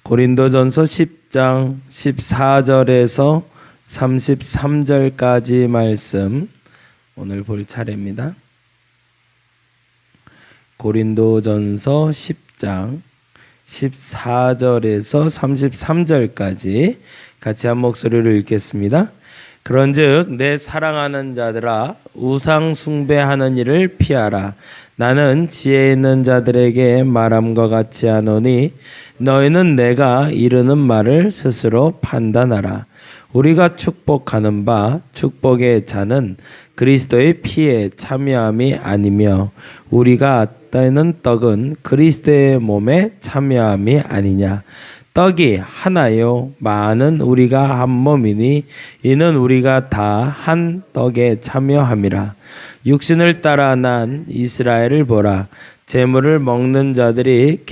고린도전서 10장 14절에서 33절까지 말씀 오늘 볼 차례입니다. 고린도전서 10장 14절에서 33절까지 같이 한 목소리로 읽겠습니다. 그런즉 내 사랑하는 자들아 우상 숭배하는 일을 피하라. 나는 지혜 있는 자들에게 말함과 같이 하노니 너희는 내가 이르는 말을 스스로 판단하라. 우리가 축복하는 바 축복의 자는 그리스도의 피에 참여함이 아니며 우리가 따는 떡은 그리스도의 몸에 참여함이 아니냐. 떡이 하나요 많은 우리가 한 몸이니 이는 우리가 다 한 떡에 참여함이라. 육신을 따라 난 이스라엘을 보라. 제물을 먹는 자들이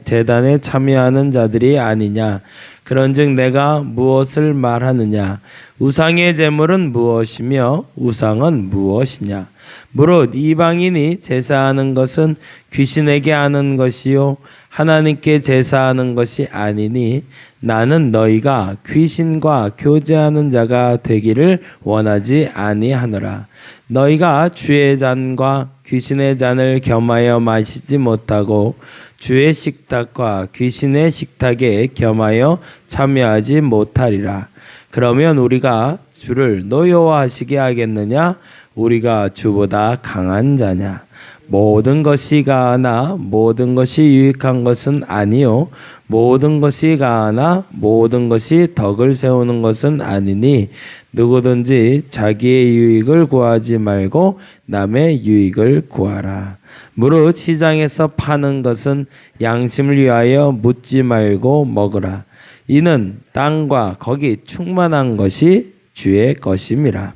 제단에 참여하는 자들이 아니냐. 그런즉 내가 무엇을 말하느냐. 우상의 제물은 무엇이며 우상은 무엇이냐. 무릇 이방인이 제사하는 것은 귀신에게 하는 것이요 하나님께 제사하는 것이 아니니 나는 너희가 귀신과 교제하는 자가 되기를 원하지 아니하노라. 너희가 주의 잔과 귀신의 잔을 겸하여 마시지 못하고 주의 식탁과 귀신의 식탁에 겸하여 참여하지 못하리라. 그러면 우리가 주를 노여워하시게 하겠느냐? 우리가 주보다 강한 자냐? 모든 것이 가하나 모든 것이 유익한 것은 아니요 모든 것이 가하나 모든 것이 덕을 세우는 것은 아니니 누구든지 자기의 유익을 구하지 말고 남의 유익을 구하라. 무릇 시장에서 파는 것은 양심을 위하여 묻지 말고 먹으라. 이는 땅과 거기 충만한 것이 주의 것임이라.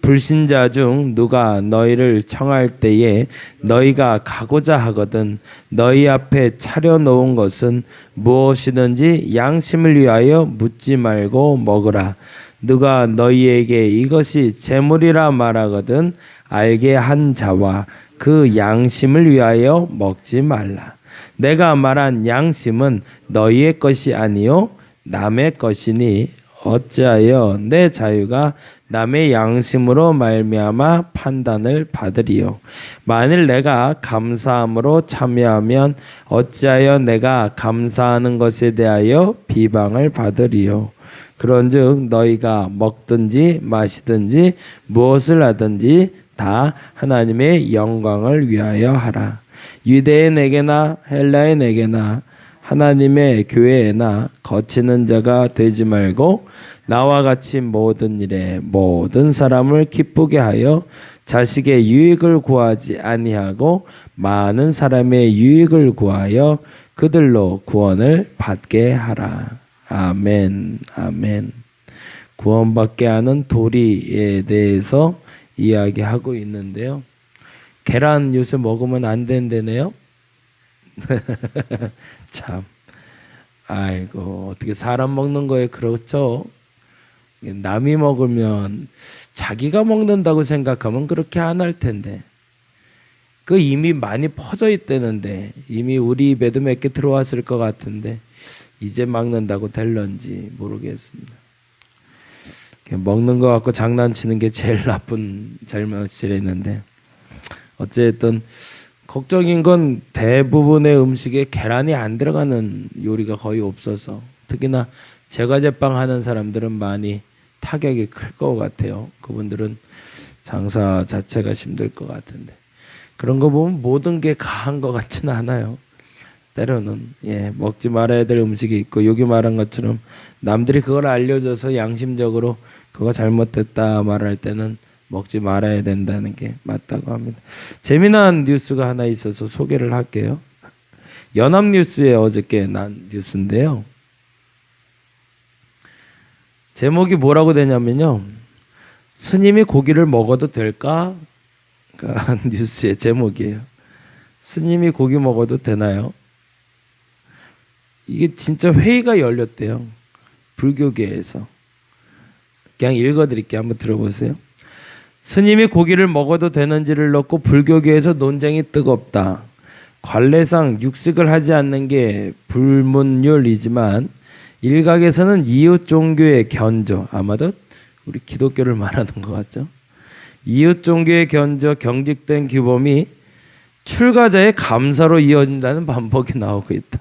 불신자 중 누가 너희를 청할 때에 너희가 가고자 하거든 너희 앞에 차려놓은 것은 무엇이든지 양심을 위하여 묻지 말고 먹으라. 누가 너희에게 이것이 재물이라 말하거든 알게 한 자와 그 양심을 위하여 먹지 말라. 내가 말한 양심은 너희의 것이 아니요 남의 것이니 어찌하여 내 자유가 남의 양심으로 말미암아 판단을 받으리요. 만일 내가 감사함으로 참여하면 어찌하여 내가 감사하는 것에 대하여 비방을 받으리요. 그런즉 너희가 먹든지 마시든지 무엇을 하든지 다 하나님의 영광을 위하여 하라. 유대인에게나 헬라인에게나 하나님의 교회에나 거치는 자가 되지 말고 나와 같이 모든 일에 모든 사람을 기쁘게 하여 자식의 유익을 구하지 아니하고 많은 사람의 유익을 구하여 그들로 구원을 받게 하라. 아멘. 아멘. 구원받게 하는 도리에 대해서 이야기하고 있는데요. 계란 요새 먹으면 안 된다네요. 참, 아이고 어떻게 사람 먹는 거에 그렇죠? 남이 먹으면 자기가 먹는다고 생각하면 그렇게 안 할 텐데 그 이미 많이 퍼져 있다는데 이미 우리 입에도 몇 개 들어왔을 것 같은데 이제 막는다고 될런지 모르겠습니다. 먹는 거 갖고 장난치는 게 제일 나쁜 잘못이랬는데 어쨌든 걱정인 건 대부분의 음식에 계란이 안 들어가는 요리가 거의 없어서 특히나 제과제빵 하는 사람들은 많이 타격이 클 것 같아요. 그분들은 장사 자체가 힘들 것 같은데 그런 거 보면 모든 게 가한 것 같지는 않아요. 때로는 먹지 말아야 될 음식이 있고 여기 말한 것처럼 남들이 그걸 알려줘서 양심적으로 그거 잘못됐다 말할 때는 먹지 말아야 된다는 게 맞다고 합니다. 재미난 뉴스가 하나 있어서 소개를 할게요. 연합뉴스에 어저께 난 뉴스인데요. 제목이 뭐라고 되냐면요. 스님이 고기를 먹어도 될까? 뉴스의 제목이에요. 스님이 고기 먹어도 되나요? 이게 진짜 회의가 열렸대요. 불교계에서. 그냥 읽어드릴게요. 한번 들어보세요. 스님이 고기를 먹어도 되는지를 놓고 불교계에서 논쟁이 뜨겁다. 관례상 육식을 하지 않는 게 불문율이지만 일각에서는 이웃 종교의 견조, 아마도 우리 기독교를 말하는 것 같죠. 이웃 종교의 견조, 경직된 규범이 출가자의 감사로 이어진다는 반복이 나오고 있다.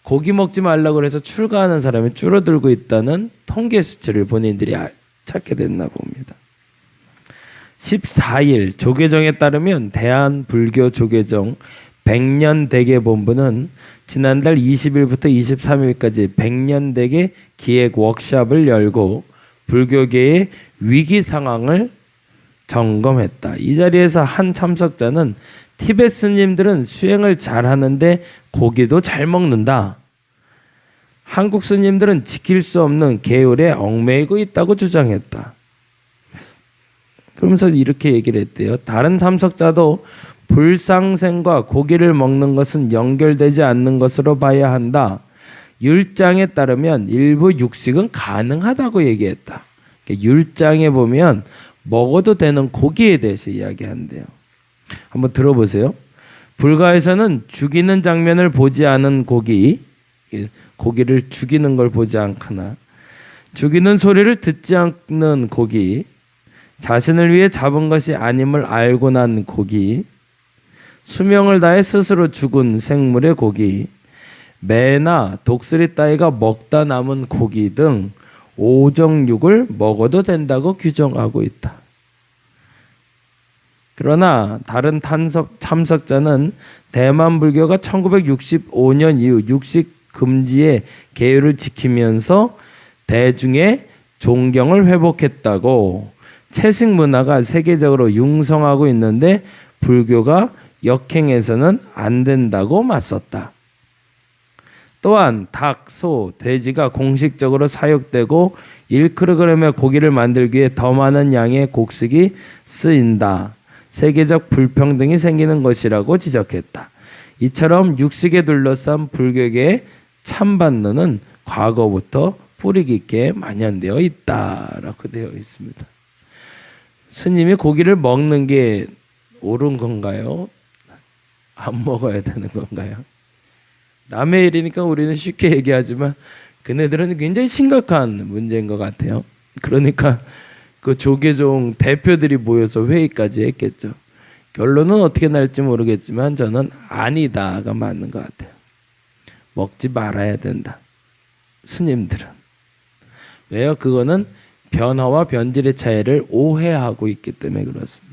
고기 먹지 말라고 해서 출가하는 사람이 줄어들고 있다는 통계 수치를 본인들이 찾게 됐나 봅니다. 14일 조계정에 따르면 대한불교 조계정 100년 대계본부는 지난달 20일부터 23일까지 100년 대계 기획 워크숍을 열고 불교계의 위기 상황을 점검했다. 이 자리에서 한 참석자는 티베트 스님들은 수행을 잘하는데 고기도 잘 먹는다. 한국 스님들은 지킬 수 없는 계율에 얽매이고 있다고 주장했다. 그러면서 이렇게 얘기를 했대요. 다른 참석자도 불상생과 고기를 먹는 것은 연결되지 않는 것으로 봐야 한다. 율장에 따르면 일부 육식은 가능하다고 얘기했다. 율장에 보면 먹어도 되는 고기에 대해서 이야기한대요. 한번 들어보세요. 불가에서는 죽이는 장면을 보지 않은 고기를 죽이는 걸 보지 않거나 죽이는 소리를 듣지 않는 고기, 자신을 위해 잡은 것이 아님을 알고 난 고기, 수명을 다해 스스로 죽은 생물의 고기, 매나 독수리 따위가 먹다 남은 고기 등 오정육을 먹어도 된다고 규정하고 있다. 그러나 다른 참석자는 대만 불교가 1965년 이후 육식 금지의 계율을 지키면서 대중의 존경을 회복했다고, 채식 문화가 세계적으로 융성하고 있는데 불교가 역행해서는 안 된다고 맞섰다. 또한 닭, 소, 돼지가 공식적으로 사육되고 1kg의 고기를 만들기 위해 더 많은 양의 곡식이 쓰인다. 세계적 불평등이 생기는 것이라고 지적했다. 이처럼 육식에 둘러싼 불교계의 찬반론은 과거부터 뿌리 깊게 만연되어 있다라고 되어 있습니다. 스님이 고기를 먹는 게 옳은 건가요? 안 먹어야 되는 건가요? 남의 일이니까 우리는 쉽게 얘기하지만 그네들은 굉장히 심각한 문제인 것 같아요. 그러니까 그 조계종 대표들이 모여서 회의까지 했겠죠. 결론은 어떻게 날지 모르겠지만 저는 아니다가 맞는 것 같아요. 먹지 말아야 된다. 스님들은. 왜요? 그거는 변화와 변질의 차이를 오해하고 있기 때문에 그렇습니다.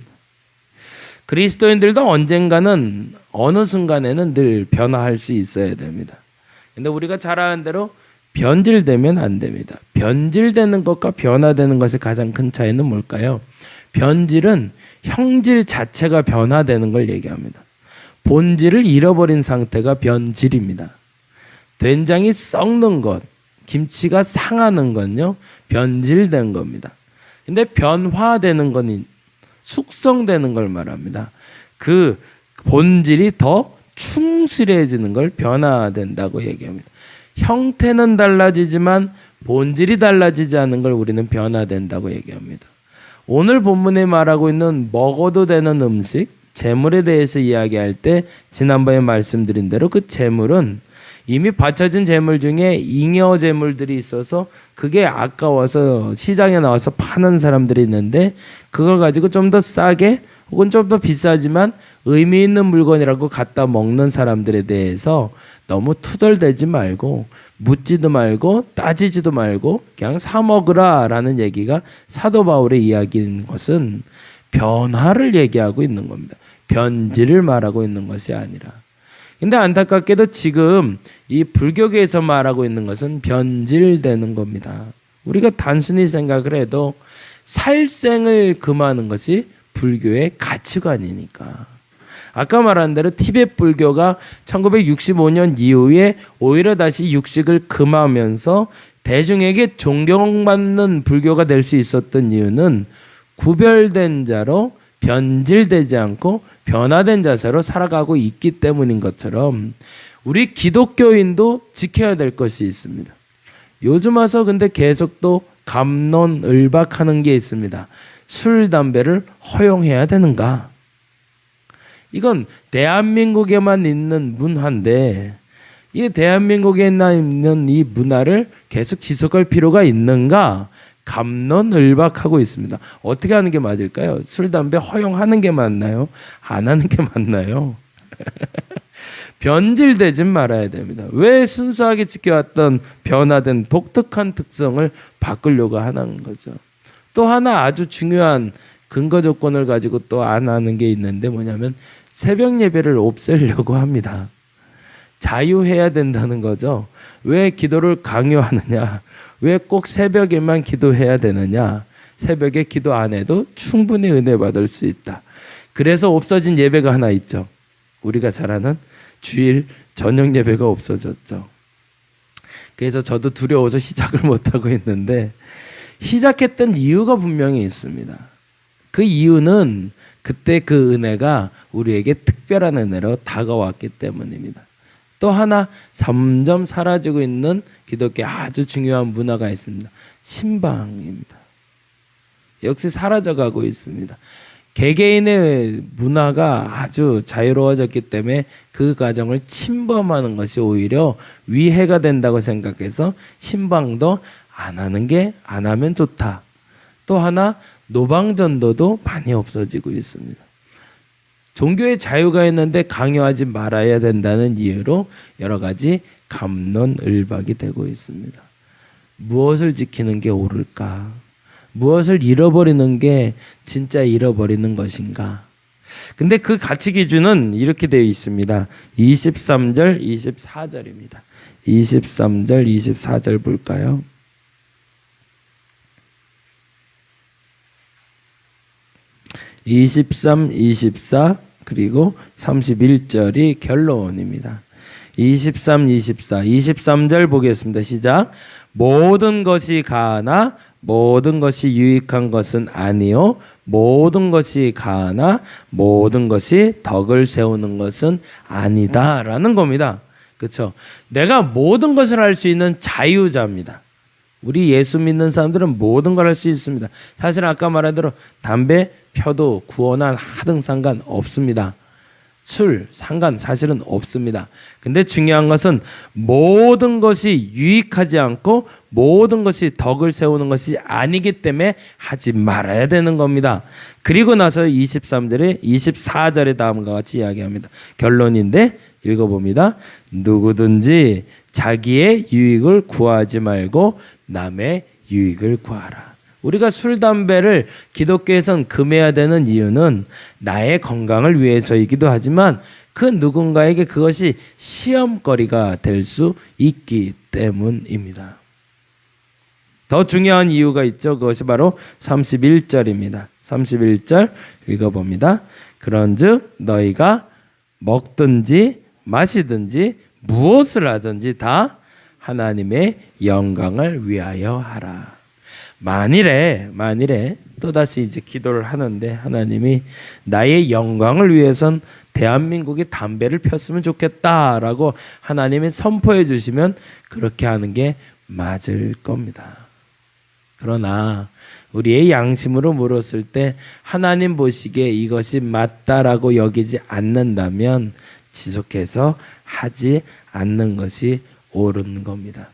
그리스도인들도 언젠가는 어느 순간에는 늘 변화할 수 있어야 됩니다. 근데 우리가 잘 아는 대로 변질되면 안 됩니다. 변질되는 것과 변화되는 것의 가장 큰 차이는 뭘까요? 변질은 형질 자체가 변화되는 걸 얘기합니다. 본질을 잃어버린 상태가 변질입니다. 된장이 썩는 것, 김치가 상하는 건요, 변질된 겁니다. 근데 변화되는 건 숙성되는 걸 말합니다. 그 본질이 더 충실해지는 걸 변화된다고 얘기합니다. 형태는 달라지지만 본질이 달라지지 않은 걸 우리는 변화된다고 얘기합니다. 오늘 본문에 말하고 있는 먹어도 되는 음식, 제물에 대해서 이야기할 때 지난번에 말씀드린 대로 그 제물은 이미 바쳐진 제물 중에 잉여 제물들이 있어서 그게 아까워서 시장에 나와서 파는 사람들이 있는데 그걸 가지고 좀 더 싸게 혹은 좀 더 비싸지만 의미 있는 물건이라고 갖다 먹는 사람들에 대해서 너무 투덜대지 말고 묻지도 말고 따지지도 말고 그냥 사 먹으라 라는 얘기가 사도 바울의 이야기인 것은 변화를 얘기하고 있는 겁니다. 변질을 말하고 있는 것이 아니라. 근데 안타깝게도 지금 이 불교계에서 말하고 있는 것은 변질되는 겁니다. 우리가 단순히 생각을 해도 살생을 금하는 것이 불교의 가치관이니까. 아까 말한 대로 티베트 불교가 1965년 이후에 오히려 다시 육식을 금하면서 대중에게 존경받는 불교가 될 수 있었던 이유는 구별된 자로 변질되지 않고 변화된 자세로 살아가고 있기 때문인 것처럼 우리 기독교인도 지켜야 될 것이 있습니다. 요즘 와서 근데 계속 또 갑론을박하는 게 있습니다. 술, 담배를 허용해야 되는가? 이건 대한민국에만 있는 문화인데 이 대한민국에 있는 이 문화를 계속 지속할 필요가 있는가? 갑론을박하고 있습니다. 어떻게 하는 게 맞을까요? 술, 담배 허용하는 게 맞나요? 안 하는 게 맞나요? 변질되지 말아야 됩니다. 왜 순수하게 지켜왔던 변화된 독특한 특성을 바꾸려고 하는 거죠. 또 하나 아주 중요한 근거 조건을 가지고 또 안 하는 게 있는데 뭐냐면 새벽 예배를 없애려고 합니다. 자유해야 된다는 거죠. 왜 기도를 강요하느냐? 왜 꼭 새벽에만 기도해야 되느냐? 새벽에 기도 안 해도 충분히 은혜 받을 수 있다. 그래서 없어진 예배가 하나 있죠. 우리가 잘 아는 주일 저녁 예배가 없어졌죠. 그래서 저도 두려워서 시작을 못하고 있는데 시작했던 이유가 분명히 있습니다. 그 이유는 그때 그 은혜가 우리에게 특별한 은혜로 다가왔기 때문입니다. 또 하나 점점 사라지고 있는 기독교의 아주 중요한 문화가 있습니다. 신방입니다. 역시 사라져가고 있습니다. 개개인의 문화가 아주 자유로워졌기 때문에 그 과정을 침범하는 것이 오히려 위해가 된다고 생각해서 신방도 안 하면 좋다. 또 하나 노방전도도 많이 없어지고 있습니다. 종교의 자유가 있는데 강요하지 말아야 된다는 이유로 여러 가지 갑론을박이 되고 있습니다. 무엇을 지키는 게 옳을까? 무엇을 잃어버리는 게 진짜 잃어버리는 것인가? 근데 그 가치 기준은 이렇게 되어 있습니다. 23절, 24절입니다. 23절, 24절 볼까요? (23, 24) 그리고 31절이 결론입니다. 23, 24, 23절 보겠습니다. 시작. 모든 것이 가하나 모든 것이 유익한 것은 아니요 모든 것이 가하나 모든 것이 덕을 세우는 것은 아니다라는 겁니다. 그렇죠? 내가 모든 것을 할 수 있는 자유자입니다. 우리 예수 믿는 사람들은 모든 걸 할 수 있습니다. 사실 아까 말한 대로 담배 펴도 구원한 하등 상관 없습니다. 술 상관 사실은 없습니다. 근데 중요한 것은 모든 것이 유익하지 않고 모든 것이 덕을 세우는 것이 아니기 때문에 하지 말아야 되는 겁니다. 그리고 나서 23절에 24절에 다음과 같이 이야기합니다. 결론인데 읽어봅니다. 누구든지 자기의 유익을 구하지 말고 남의 유익을 구하라. 우리가 술, 담배를 기독교에선 금해야 되는 이유는 나의 건강을 위해서이기도 하지만 그 누군가에게 그것이 시험거리가 될 수 있기 때문입니다. 더 중요한 이유가 있죠. 그것이 바로 31절입니다. 31절 읽어봅니다. 그런즉 너희가 먹든지 마시든지 무엇을 하든지 다 하나님의 영광을 위하여 하라. 만일에 또다시 이제 기도를 하는데 하나님이 나의 영광을 위해선 대한민국이 담배를 폈으면 좋겠다라고 하나님이 선포해 주시면 그렇게 하는 게 맞을 겁니다. 그러나 우리의 양심으로 물었을 때 하나님 보시기에 이것이 맞다라고 여기지 않는다면 지속해서 하지 않는 것이 옳은 겁니다.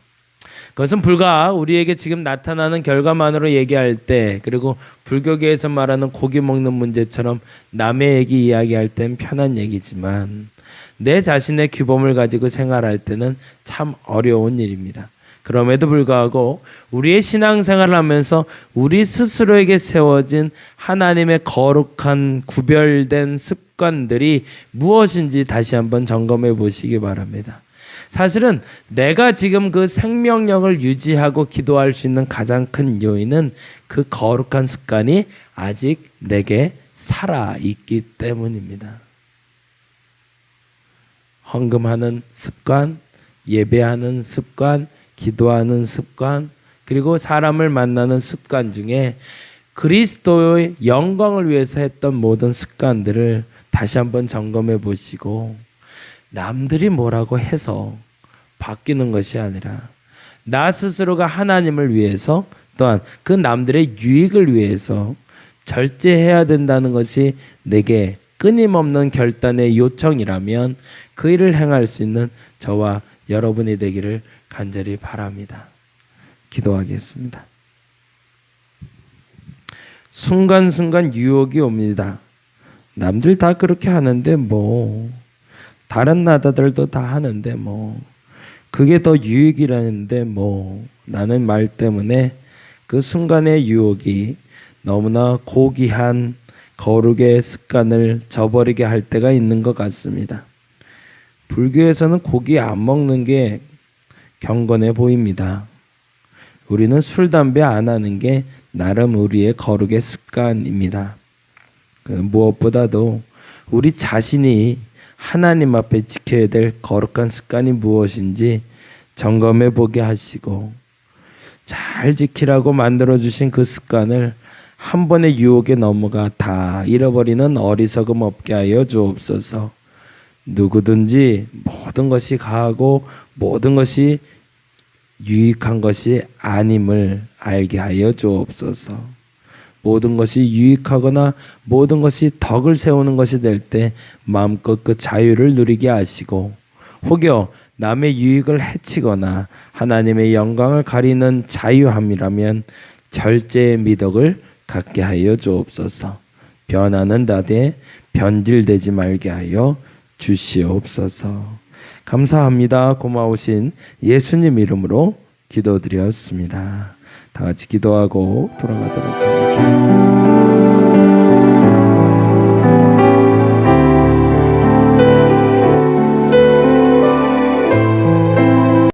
그것은 불과 우리에게 지금 나타나는 결과만으로 얘기할 때 그리고 불교계에서 말하는 고기 먹는 문제처럼 남의 얘기 이야기할 땐 편한 얘기지만 내 자신의 규범을 가지고 생활할 때는 참 어려운 일입니다. 그럼에도 불구하고 우리의 신앙생활을 하면서 우리 스스로에게 세워진 하나님의 거룩한 구별된 습관들이 무엇인지 다시 한번 점검해 보시기 바랍니다. 사실은 내가 지금 그 생명력을 유지하고 기도할 수 있는 가장 큰 요인은 그 거룩한 습관이 아직 내게 살아있기 때문입니다. 헌금하는 습관, 예배하는 습관, 기도하는 습관, 그리고 사람을 만나는 습관 중에 그리스도의 영광을 위해서 했던 모든 습관들을 다시 한번 점검해 보시고 남들이 뭐라고 해서 바뀌는 것이 아니라 나 스스로가 하나님을 위해서 또한 그 남들의 유익을 위해서 절제해야 된다는 것이 내게 끊임없는 결단의 요청이라면 그 일을 행할 수 있는 저와 여러분이 되기를 간절히 바랍니다. 기도하겠습니다. 순간순간 유혹이 옵니다. 남들 다 그렇게 하는데 뭐, 다른 나라들도 다 하는데 뭐, 그게 더 유익이라는데 뭐, 라는 말 때문에 그 순간의 유혹이 너무나 고귀한 거룩의 습관을 저버리게 할 때가 있는 것 같습니다. 불교에서는 고기 안 먹는 게 경건해 보입니다. 우리는 술, 담배 안 하는 게 나름 우리의 거룩의 습관입니다. 무엇보다도 우리 자신이 하나님 앞에 지켜야 될 거룩한 습관이 무엇인지 점검해 보게 하시고 잘 지키라고 만들어주신 그 습관을 한 번의 유혹에 넘어가 다 잃어버리는 어리석음 없게 하여 주옵소서. 누구든지 모든 것이 가하고 모든 것이 유익한 것이 아님을 알게 하여 주옵소서. 모든 것이 유익하거나 모든 것이 덕을 세우는 것이 될 때 마음껏 그 자유를 누리게 하시고, 혹여 남의 유익을 해치거나 하나님의 영광을 가리는 자유함이라면 절제의 미덕을 갖게 하여 주옵소서. 변하는 나대 변질되지 말게 하여 주시옵소서. 감사합니다. 고마우신 예수님 이름으로 기도드렸습니다. 다 같이 기도하고 돌아가도록 하겠습니다.